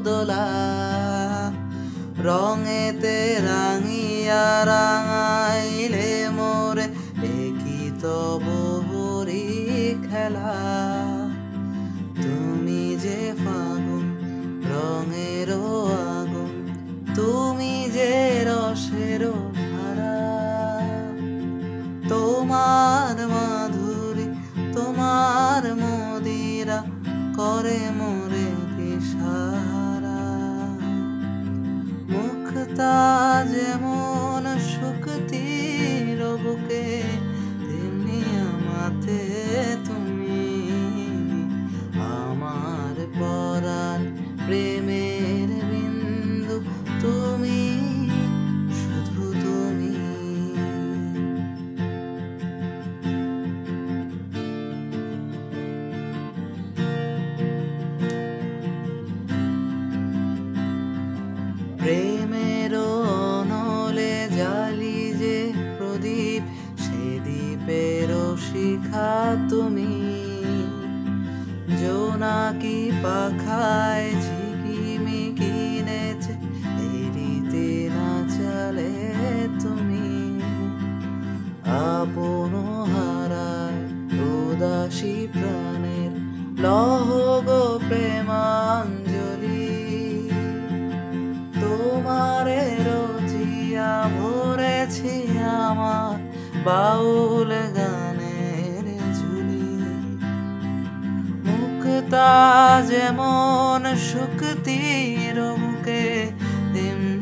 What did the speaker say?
দোলা রঙেতে রাঙিয়া রাঙাইলে মোরে একই তব হরি খেলা তুমি যে ফাগুন রঙের আগুন তুমি যে রসের ধারা তোমার মাধুরী তোমার মদিরা করে মোরে দিশাহারা মুক্তা যেমন শক্তির বুকে তেমনি আমাতে তুমি আমার পরাণ প্রেমের বিন্দু তুমি শুধু তুমি প্রেমের অনলে জালি যে প্রদীপ সে দ্বীপের শিখা তুমি জোনাকি পাখায় ঝিকিমিকি নেচে এরিতে না চলে তুমি আপন হারায় উদাসী প্রাণের লহ গো প্রেমাঞ্জলি তোমারে রচিয়া ভরেছি আমার বাউল গানের ঝুলি মুক্তা যেমন শক্তির মুখে তেমনি